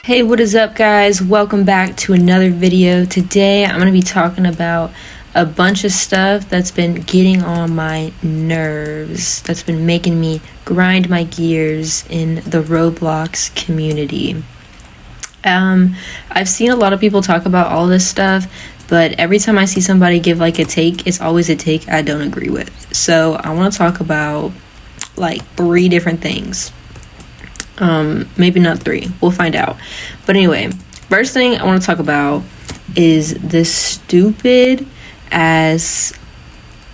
Hey, what is up, guys? Welcome back to another video. Today I'm going to be talking about a bunch of stuff that's been getting on my nerves, that's been making me grind my gears in the Roblox community. I've seen a lot of people talk about all this stuff, but every time I see somebody give like a take, it's always a take I don't agree with. So I want to talk about like 3 different things. Maybe not 3, we'll find out. But anyway, first thing I want to talk about is this stupid ass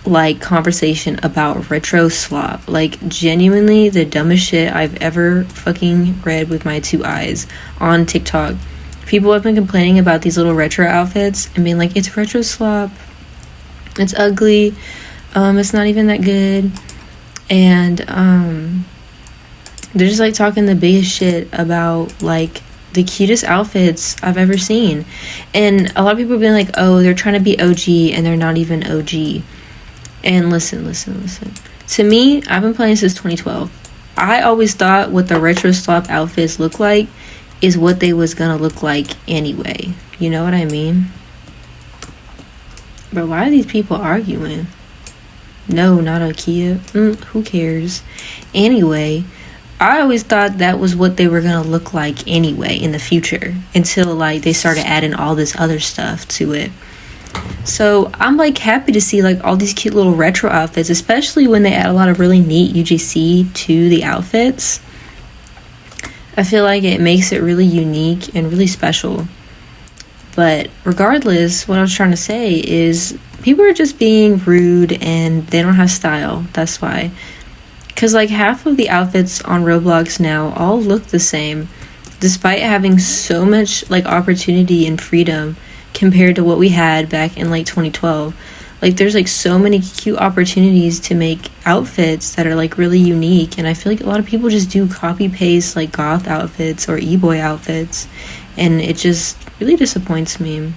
like conversation about RetroSLOP. Like, genuinely the dumbest shit I've ever fucking read with my 2 eyes on TikTok. People have been complaining about these little retro outfits and being like, it's RetroSLOP, it's ugly, it's not even that good, and they're just like talking the biggest shit about like the cutest outfits I've ever seen. And a lot of people have been like, oh, they're trying to be OG and they're not even OG. And listen. To me, I've been playing since 2012. I always thought what the RetroSLOP outfits look like is what they was gonna look like anyway. You know what I mean? But why are these people arguing? No, not Ikea. Who cares? Anyway, I always thought that was what they were gonna look like anyway in the future, until like they started adding all this other stuff to it. So I'm like happy to see like all these cute little retro outfits, especially when they add a lot of really neat UGC to the outfits. I feel like it makes it really unique and really special. But regardless, what I was trying to say is people are just being rude and they don't have style. That's why. Because like half of the outfits on Roblox now all look the same, despite having so much like opportunity and freedom compared to what we had back in like 2012. Like there's like so many cute opportunities to make outfits that are like really unique, and I feel like a lot of people just do copy paste like goth outfits or e-boy outfits, and it just really disappoints me.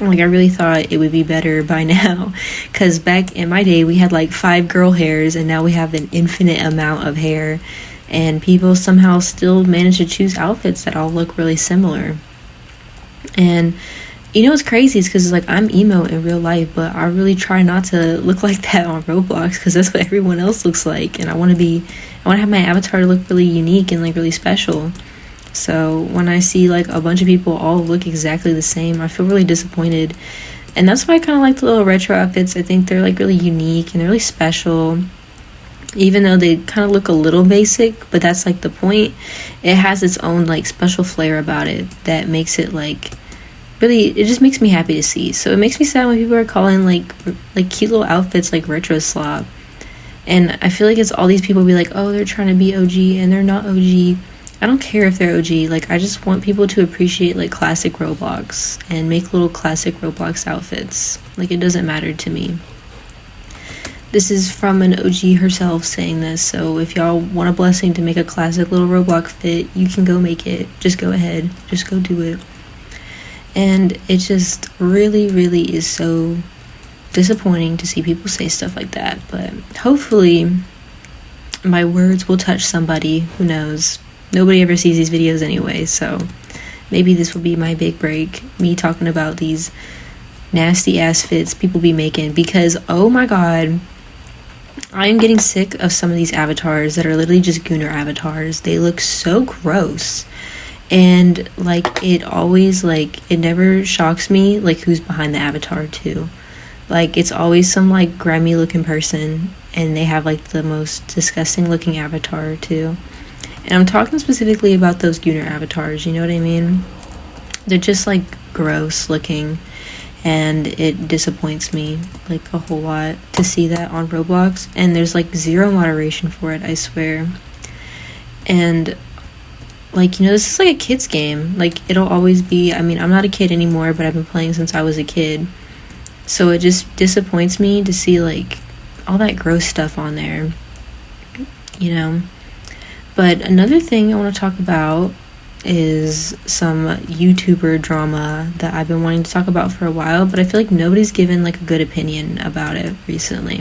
Like, I really thought it would be better by now, because back in my day we had like 5 girl hairs and now we have an infinite amount of hair, and people somehow still manage to choose outfits that all look really similar. And you know what's crazy is because like I'm emo in real life, but I really try not to look like that on Roblox because that's what everyone else looks like, and I want to have my avatar to look really unique and like really special. So when I see like a bunch of people all look exactly the same, I feel really disappointed. And that's why I kind of like the little retro outfits. I think they're like really unique and they're really special. Even though they kind of look a little basic, but that's like the point. It has its own like special flair about it that makes it like really, it just makes me happy to see. So it makes me sad when people are calling like cute little outfits like RetroSLOP. And I feel like it's all these people be like, oh, they're trying to be OG and they're not OG. I don't care if they're OG. Like, I just want people to appreciate like classic Roblox and make little classic Roblox outfits. Like, it doesn't matter to me. This is from an OG herself saying this, so if y'all want a blessing to make a classic little Roblox fit, you can go make it. Just go ahead. Just go do it. And it just really, really is so disappointing to see people say stuff like that. But hopefully my words will touch somebody. Who knows? Nobody ever sees these videos anyway, so maybe this will be my big break, me talking about these nasty ass fits people be making, because oh my god, I am getting sick of some of these avatars that are literally just gooner avatars. They look so gross, and like it always like it never shocks me like who's behind the avatar too. Like it's always some like grimy looking person, and they have like the most disgusting looking avatar too. And I'm talking specifically about those Gooner avatars, you know what I mean? They're just like gross looking, and it disappoints me like a whole lot to see that on Roblox, and there's like zero moderation for it, I swear. And like, you know, this is like a kid's game. Like, it'll always be, I mean, I'm not a kid anymore, but I've been playing since I was a kid. So it just disappoints me to see like all that gross stuff on there, you know? But another thing I want to talk about is some YouTuber drama that I've been wanting to talk about for a while, but I feel like nobody's given like a good opinion about it recently.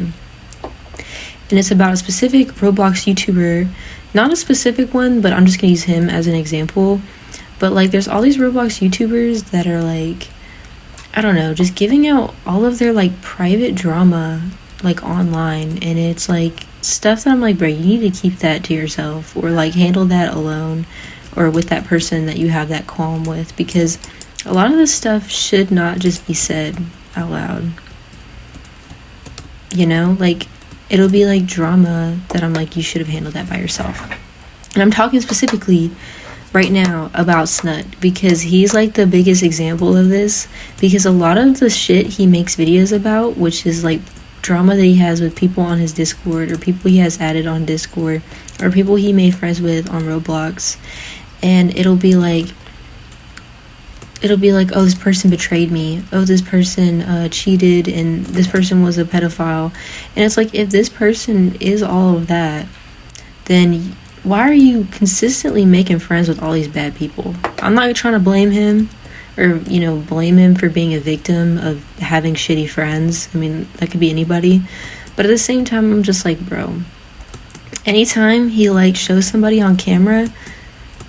And it's about a specific Roblox YouTuber, not a specific one, but I'm just going to use him as an example. But like there's all these Roblox YouTubers that are like, I don't know, just giving out all of their like private drama like online, and it's like stuff that I'm like, bro, you need to keep that to yourself, or like handle that alone, or with that person that you have that qualm with, because a lot of this stuff should not just be said out loud. You know, like it'll be like drama that I'm like, you should have handled that by yourself. And I'm talking specifically right now about Snut, because he's like the biggest example of this, because a lot of the shit he makes videos about, which is like drama that he has with people on his Discord, or people he has added on Discord, or people he made friends with on Roblox, and it'll be like, oh, this person betrayed me, oh, this person cheated, and this person was a pedophile. And it's like, if this person is all of that, then why are you consistently making friends with all these bad people? I'm not trying to blame him, or, you know, blame him for being a victim of having shitty friends. I mean, that could be anybody. But at the same time, I'm just like, bro, anytime he like shows somebody on camera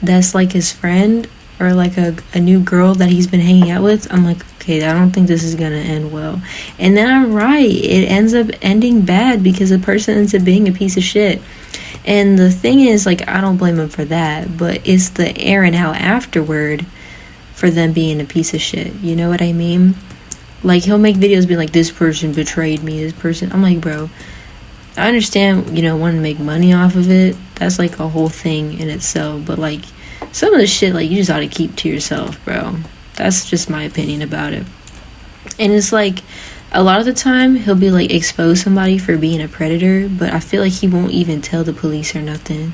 that's like his friend, or like a new girl that he's been hanging out with, I'm like, okay, I don't think this is gonna end well. And then I'm right, it ends up ending bad, because the person ends up being a piece of shit. And the thing is, like, I don't blame him for that, but it's the airing out afterward for them being a piece of shit. You know what I mean? Like, he'll make videos being like, this person betrayed me, this person. I'm like, bro, I understand, you know, wanting to make money off of it. That's like a whole thing in itself. But like, some of the shit, like, you just ought to keep to yourself, bro. That's just my opinion about it. And it's like, a lot of the time, he'll be like, expose somebody for being a predator, but I feel like he won't even tell the police or nothing.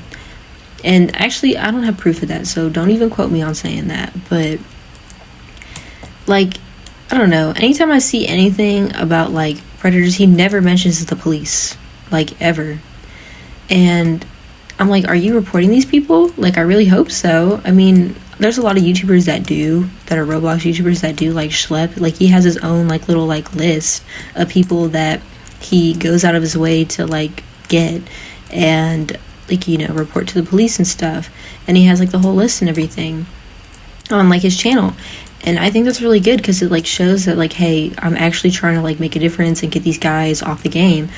And actually, I don't have proof of that, so don't even quote me on saying that. But like, I don't know, anytime I see anything about like predators, he never mentions the police, like, ever. And I'm like, are you reporting these people? Like, I really hope so. I mean, there's a lot of YouTubers that are Roblox YouTubers that do like schlep. Like, he has his own like little like list of people that he goes out of his way to like get and like, you know, report to the police and stuff. And he has like the whole list and everything on like his channel. And I think that's really good, because it like shows that like, hey, I'm actually trying to like make a difference and get these guys off the game.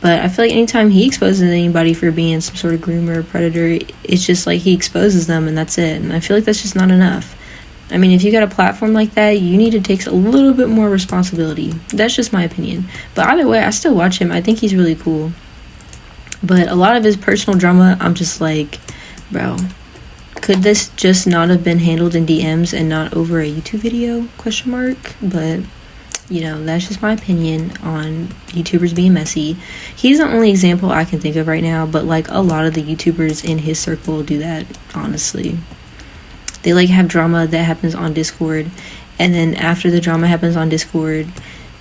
But I feel like anytime he exposes anybody for being some sort of groomer or predator, it's just like he exposes them and that's it. And I feel like that's just not enough. I mean, if you got a platform like that, you need to take a little bit more responsibility. That's just my opinion. But either way, I still watch him. I think he's really cool. But a lot of his personal drama, I'm just like, bro, could this just not have been handled in DMs and not over a YouTube video? ? But, you know, that's just my opinion on YouTubers being messy. He's the only example I can think of right now, but like a lot of the YouTubers in his circle do that, honestly. They like have drama that happens on Discord, and then after the drama happens on Discord,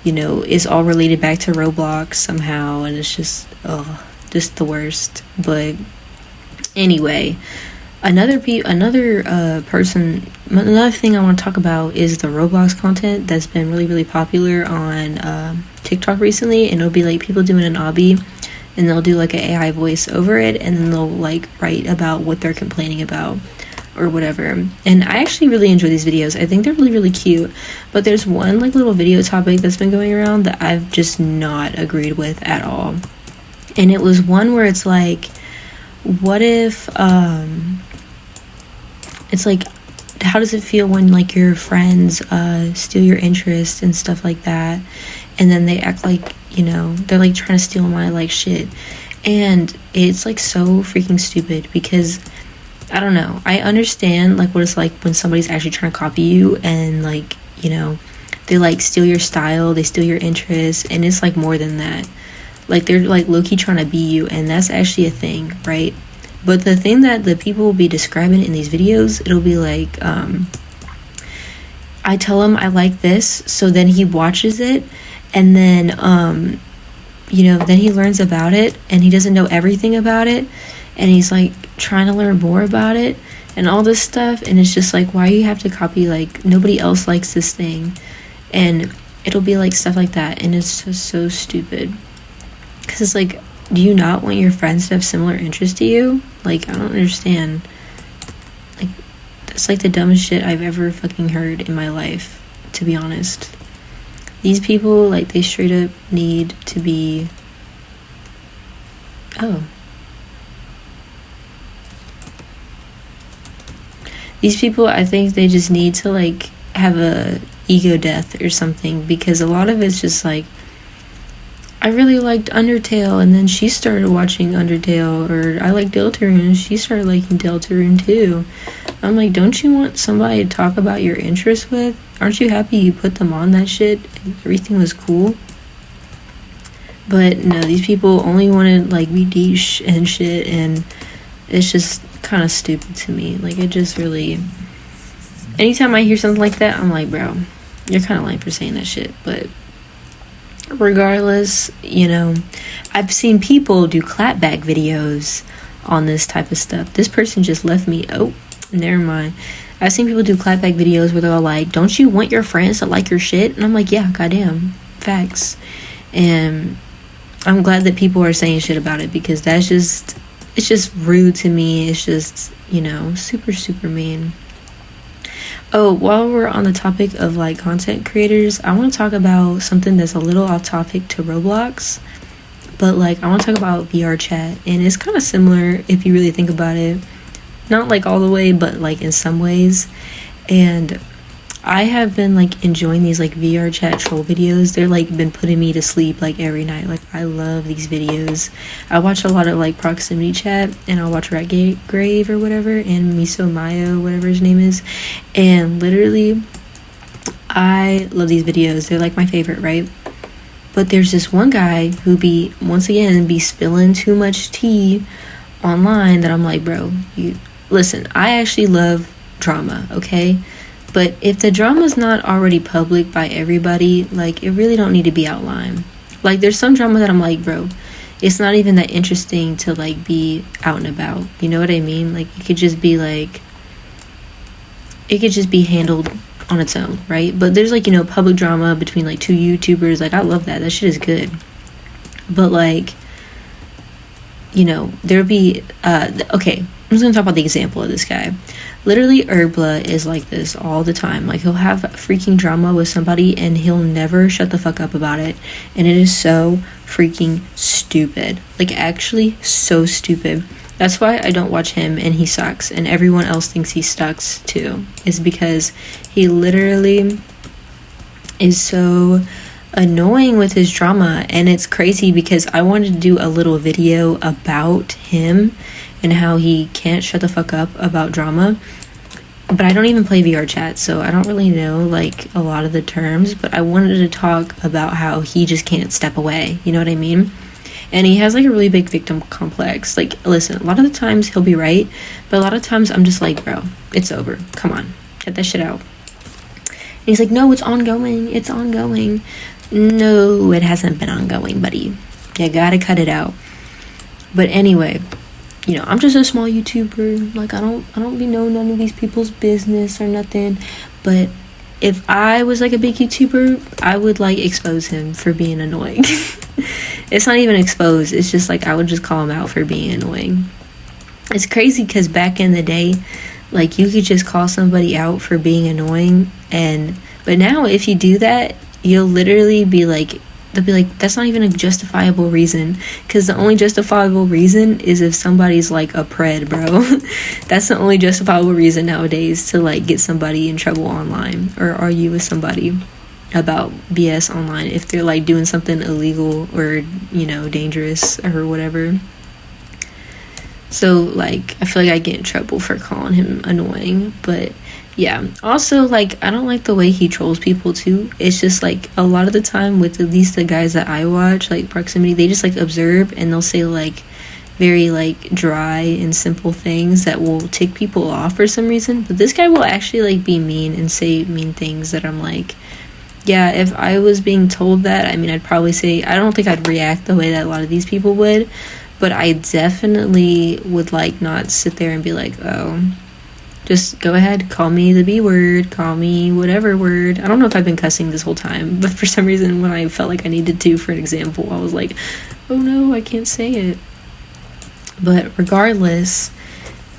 you know, it's all related back to Roblox somehow, and it's just, just the worst. But anyway, another thing I want to talk about is the Roblox content that's been really, really popular on TikTok recently. And it'll be like people doing an obby, and they'll do like an AI voice over it, and then they'll like write about what they're complaining about or whatever. And I actually really enjoy these videos. I think they're really, really cute. But there's one like little video topic that's been going around that I've just not agreed with at all. And it was one where it's like, what if it's like, how does it feel when like your friends steal your interest and stuff like that, and then they act like, you know, they're like trying to steal my like shit. And it's like so freaking stupid, because I don't know, I understand like what it's like when somebody's actually trying to copy you, and like, you know, they like steal your style, they steal your interests, and it's like more than that. Like, they're like low-key trying to be you, and that's actually a thing, right? But the thing that the people will be describing in these videos, it'll be like, I tell him I like this, so then he watches it, and then you know, then he learns about it, and he doesn't know everything about it, and he's like trying to learn more about it and all this stuff. And it's just like, why do you have to copy? Like, nobody else likes this thing. And it'll be like stuff like that, and it's just so stupid, because it's like, do you not want your friends to have similar interests to you? Like, I don't understand. Like, It's like the dumbest shit I've ever fucking heard in my life, to be honest. These people, like, they straight up need to be... Oh. These people, I think they just need to, like, have a ego death or something, because a lot of it's just like, I really liked Undertale, and then she started watching Undertale, or I like Deltarune, and she started liking Deltarune too. I'm like, don't you want somebody to talk about your interests with? Aren't you happy you put them on that shit and everything was cool? But no, these people only want to, like, be niche and shit, and it's just kind of stupid to me. Like, it just really... Anytime I hear something like that, I'm like, bro, you're kind of lame for saying that shit. But regardless, you know, I've seen people do clapback videos on this type of stuff. This person just left me. Oh, never mind. I've seen people do clapback videos where they're all like, don't you want your friends to like your shit? And I'm like, yeah, goddamn, facts. And I'm glad that people are saying shit about it, because that's just, it's just rude to me. It's just, you know, super, super mean. Oh, while we're on the topic of, like, content creators, I want to talk about something that's a little off topic to Roblox. But, like, I want to talk about VR chat. And it's kind of similar if you really think about it. Not, like, all the way, but, like, in some ways. And I have been, like, enjoying these, like, VR chat troll videos. They're, like, been putting me to sleep, like, every night. Like, I love these videos. I watch a lot of, like, proximity chat, and I'll watch Grave or whatever, and Miso Mayo, whatever his name is. And literally, I love these videos. They're, like, my favorite, right? But there's this one guy who once again, be spilling too much tea online that I'm like, bro, you listen, I actually love drama, okay? But if the drama's not already public by everybody, like, it really don't need to be outlined. Like, there's some drama that I'm like, bro, it's not even that interesting to, like, be out and about. You know what I mean? Like, it could just be, like, it could just be handled on its own, right? But there's, like, you know, public drama between, like, two YouTubers. Like, I love that. That shit is good. But, like, you know, there'll be, okay, I'm just gonna talk about the example of this guy. Literally, Herbla is like this all the time. Like, he'll have freaking drama with somebody and he'll never shut the fuck up about it. And it is so freaking stupid. Like, actually so stupid. That's why I don't watch him, and he sucks. And everyone else thinks he sucks too. Is because he literally is so annoying with his drama. And it's crazy because I wanted to do a little video about him and how he can't shut the fuck up about drama, but I don't even play VR chat, so I don't really know, like, a lot of the terms. But I wanted to talk about how he just can't step away, you know what I mean? And he has, like, a really big victim complex. Like, listen, a lot of the times he'll be right, but a lot of times I'm just like, bro, it's over, come on, get that shit out. And he's like, no, it's ongoing. No, it hasn't been ongoing, buddy. You gotta cut it out. But anyway, you know, I'm just a small YouTuber. Like, I don't be know none of these people's business or nothing. But if I was, like, a big YouTuber, I would, like, expose him for being annoying. It's not even expose. It's just, like, I would just call him out for being annoying. It's crazy because back in the day, like, you could just call somebody out for being annoying. But now if you do that, you'll literally be like, they'll be like, that's not even a justifiable reason, because the only justifiable reason is if somebody's, like, a pred, bro. That's the only justifiable reason nowadays to, like, get somebody in trouble online or argue with somebody about BS online if they're, like, doing something illegal or, you know, dangerous or whatever. So, like, I feel like I get in trouble for calling him annoying. But yeah, also, like, I don't like the way he trolls people too. It's just, like, a lot of the time with at least the guys that I watch, like, proximity, they just, like, observe and they'll say, like, very, like, dry and simple things that will tick people off for some reason. But this guy will actually, like, be mean and say mean things that I'm like, yeah, if I was being told that, I mean, I'd probably say, I don't think I'd react the way that a lot of these people would, but I definitely would, like, not sit there and be like, oh, just go ahead, call me the B word, call me whatever word. I don't know if I've been cussing this whole time, but for some reason when I felt like I needed to for an example, I was like, oh no, I can't say it. But regardless,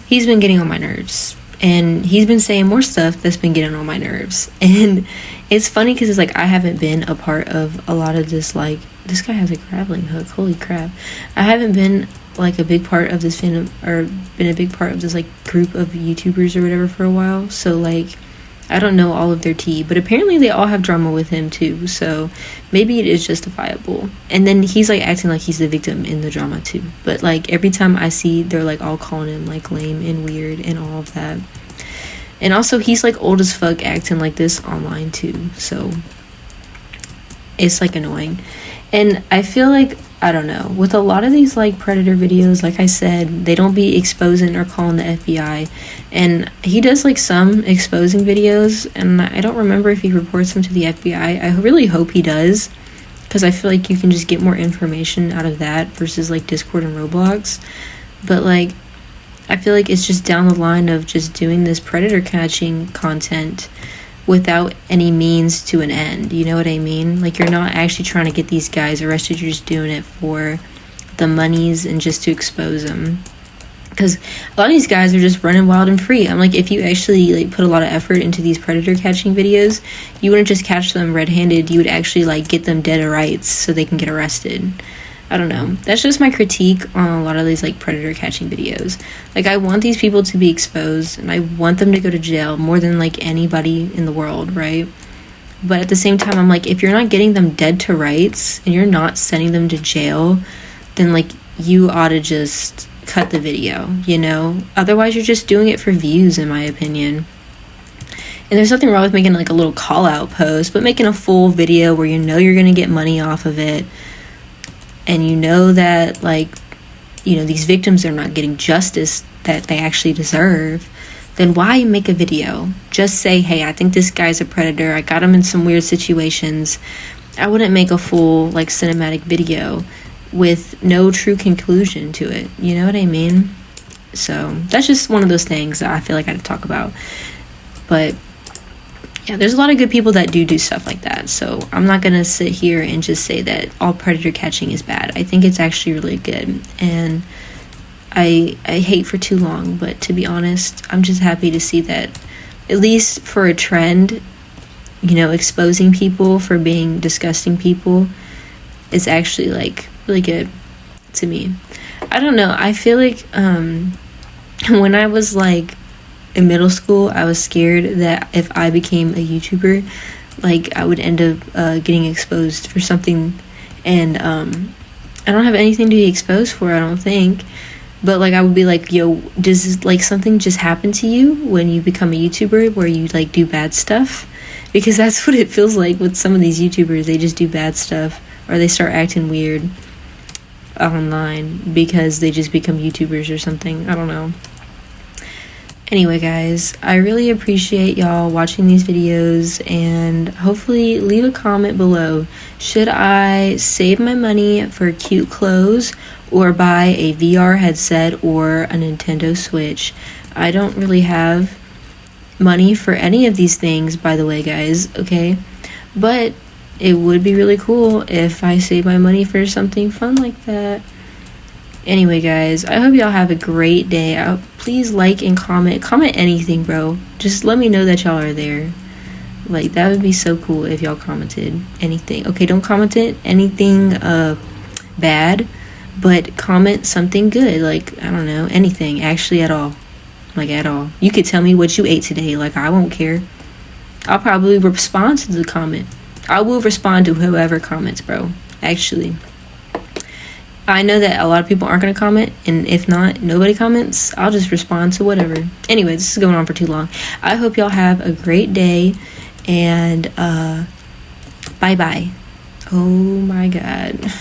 he's been getting on my nerves and he's been saying more stuff that's been getting on my nerves. And it's funny because it's like I haven't been a part of a lot of this. Like, this guy has a grappling hook, holy crap. I haven't been like a big part of this fandom, or been a big part of this like group of YouTubers or whatever for a while, so like I don't know all of their tea, but apparently they all have drama with him too, so maybe it is justifiable. And then he's like acting like he's the victim in the drama too, but like every time I see, they're like all calling him like lame and weird and all of that. And also he's like old as fuck acting like this online too, so it's like annoying. And I feel like, I don't know, with a lot of these like predator videos, like I said, they don't be exposing or calling the FBI, and he does like some exposing videos, and I don't remember if he reports them to the FBI. I really hope he does, because I feel like you can just get more information out of that versus like Discord and Roblox. But like, I feel like it's just down the line of just doing this predator catching content without any means to an end, you know what I mean? Like, you're not actually trying to get these guys arrested, you're just doing it for the monies and just to expose them. Because a lot of these guys are just running wild and free. I'm like, if you actually like put a lot of effort into these predator catching videos, you wouldn't just catch them red-handed, you would actually like get them dead to rights so they can get arrested. I don't know. That's just my critique on a lot of these like predator catching videos. Like, I want these people to be exposed and I want them to go to jail more than like anybody in the world, right? But at the same time, I'm like, if you're not getting them dead to rights and you're not sending them to jail, then like you ought to just cut the video, you know? Otherwise, you're just doing it for views, in my opinion. And there's nothing wrong with making like a little call out post, but making a full video where you know you're gonna get money off of it, and you know that, like, you know, these victims are not getting justice that they actually deserve, then why make a video? Just say, hey, I think this guy's a predator, I got him in some weird situations. I wouldn't make a full, like, cinematic video with no true conclusion to it, you know what I mean? So, that's just one of those things that I feel like I had to talk about. But yeah, there's a lot of good people that do stuff like that, so I'm not gonna sit here and just say that all predator catching is bad. I think it's actually really good, and I hate for too long, but to be honest, I'm just happy to see that, at least for a trend, you know, exposing people for being disgusting people is actually like really good to me. I don't know, I feel like when I was like in middle school, I was scared that if I became a YouTuber, like, I would end up getting exposed for something, and I don't have anything to be exposed for, I don't think, but like, I would be like, yo, does like something just happen to you when you become a YouTuber where you like do bad stuff? Because that's what it feels like with some of these YouTubers. They just do bad stuff, or they start acting weird online because they just become YouTubers or something. I don't know. Anyway, guys, I really appreciate y'all watching these videos, and hopefully leave a comment below. Should I save my money for cute clothes or buy a VR headset or a Nintendo Switch? I don't really have money for any of these things, by the way, guys, okay? But it would be really cool if I save my money for something fun like that. Anyway, guys, I hope y'all have a great day. Please like and comment anything, bro. Just let me know that y'all are there. Like, that would be so cool if y'all commented anything. Okay, don't comment anything bad, but comment something good. Like, I don't know, anything actually, at all. Like, at all. You could tell me what you ate today. Like, I won't care. I'll probably respond to the comment. I will respond to whoever comments, bro. Actually, I know that a lot of people aren't going to comment, and if not, nobody comments, I'll just respond to whatever. Anyway, this is going on for too long. I hope y'all have a great day, and bye-bye. Oh my god.